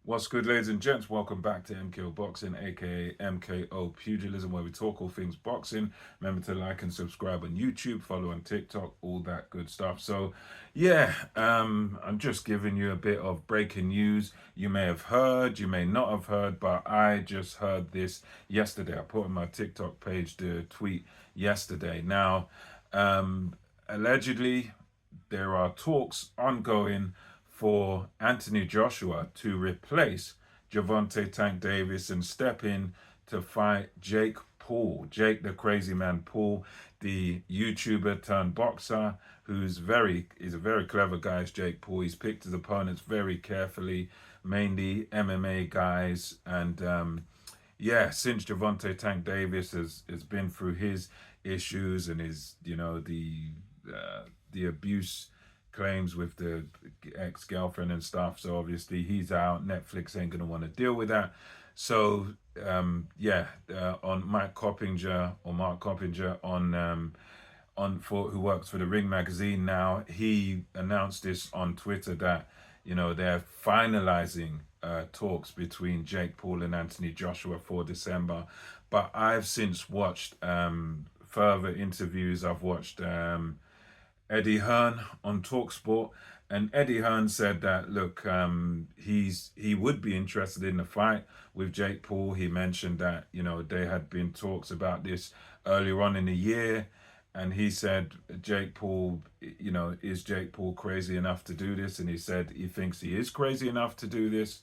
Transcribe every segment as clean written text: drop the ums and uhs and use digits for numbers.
What's good, ladies and gents? Welcome back to MKO Boxing, aka MKO Pugilism, where we talk all things boxing. Remember to like and subscribe on YouTube, follow on TikTok, all that good stuff. I'm just giving you a bit of breaking news. You may have heard, you may not have heard, but I just heard this yesterday. I put on my TikTok page the tweet yesterday. Allegedly, there are talks ongoing for Anthony Joshua to replace Javante Tank Davis and step in to fight Jake Paul. Jake the Crazy Man Paul, the YouTuber turned boxer, is a very clever guy. Is Jake Paul. He's picked his opponents very carefully, mainly MMA guys, since Javante Tank Davis has been through his issues and his the abuse claims with the ex-girlfriend and stuff. So obviously he's out. Netflix ain't gonna want to deal with that. So on Mark Coppinger on for who works for the Ring magazine now, he announced this on Twitter that they're finalizing talks between Jake Paul and Anthony Joshua for December. But I've since watched further interviews. I've watched Eddie Hearn on Talksport, and Eddie Hearn said that look, he would be interested in the fight with Jake Paul. He mentioned that there had been talks about this earlier on in the year, and he said Jake Paul, is Jake Paul crazy enough to do this? And he said he thinks he is crazy enough to do this.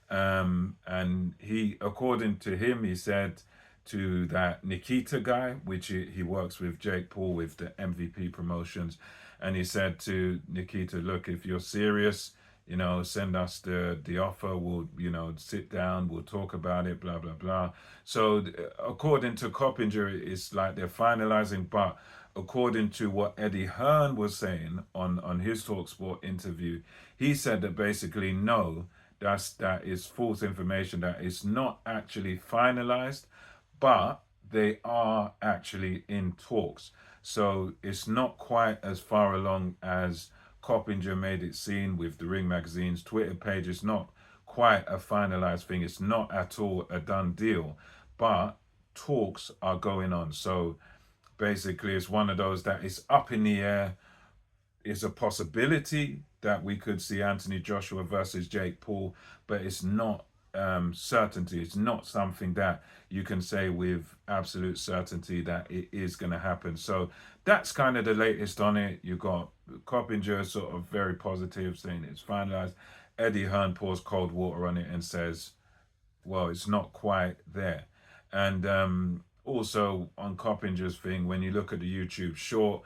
And he, according to him, he said to that Nikita guy, which he works with Jake Paul with the MVP promotions, and he said to Nikita, look, if you're serious, send us the offer. We'll sit down, we'll talk about it, blah blah blah. So according to Coppinger, it's like they're finalizing, but according to what Eddie Hearn was saying on his Talksport interview, he said that basically no, that is false information, that it's not actually finalized, but they are actually in talks. So it's not quite as far along as Coppinger made it seem with the Ring magazine's Twitter page. It's not quite a finalized thing. It's not at all a done deal, but talks are going on. So basically, it's one of those that is up in the air. It's a possibility that we could see Anthony Joshua versus Jake Paul, but it's not certainty. It's not something that you can say with absolute certainty that it is going to happen. So that's kind of the latest on it. You got Coppinger sort of very positive, saying it's finalized. Eddie Hearn pours cold water on it and says, well, it's not quite there. And also on Coppinger's thing, when you look at the YouTube short,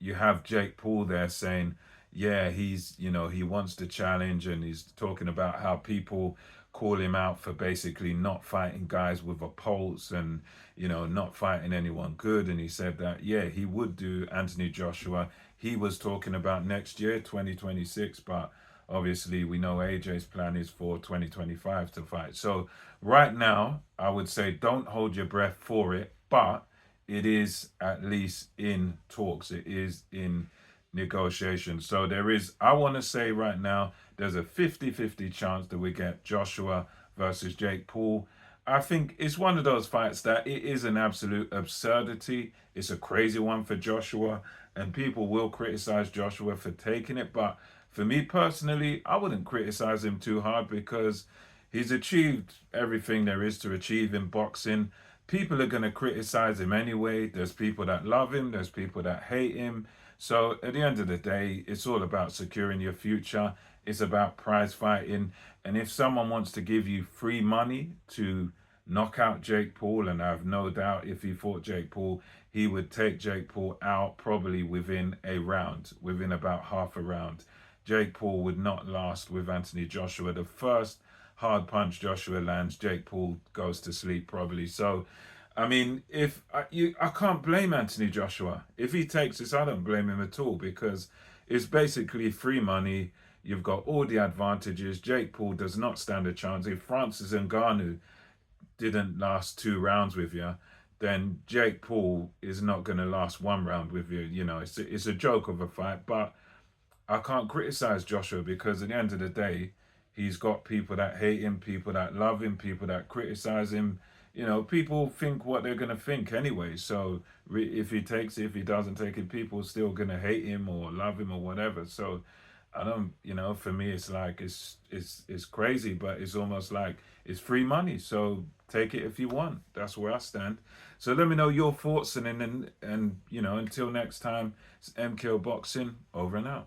you have Jake Paul there saying, yeah, he wants to challenge, and he's talking about how people call him out for basically not fighting guys with a pulse and, not fighting anyone good. And he said that, yeah, he would do Anthony Joshua. He was talking about next year, 2026, but obviously we know AJ's plan is for 2025 to fight. So right now, I would say don't hold your breath for it, but it is at least in talks. It is in negotiation. So there is, I want to say right now, there's a 50-50 chance that we get Joshua versus Jake Paul. I think it's one of those fights that it is an absolute absurdity. It's a crazy one for Joshua, and people will criticize Joshua for taking it. But for me personally, I wouldn't criticize him too hard because he's achieved everything there is to achieve in boxing. People are going to criticize him anyway. There's people that love him, there's people that hate him. So at the end of the day, it's all about securing your future. It's about prize fighting. And if someone wants to give you free money to knock out Jake Paul, and I have no doubt if he fought Jake Paul, he would take Jake Paul out probably within a round, within about half a round. Jake Paul would not last with Anthony Joshua. The first hard punch Joshua lands, Jake Paul goes to sleep probably. So I mean, if I can't blame Anthony Joshua if he takes this. I don't blame him at all because it's basically free money. You've got all the advantages. Jake Paul does not stand a chance. If Francis Ngannou didn't last 2 rounds with you, then Jake Paul is not going to last 1 round with you. It's a joke of a fight, but I can't criticize Joshua because at the end of the day, He's got people that hate him, people that love him, people that criticize him. You know, people think what they're gonna think anyway. So if he takes it, if he doesn't take it, people still gonna hate him or love him or whatever. So I don't, you know, for me, it's like it's crazy, but it's almost like it's free money. So take it if you want. That's where I stand. So let me know your thoughts, and you know, until next time, it's MKO Boxing over and out.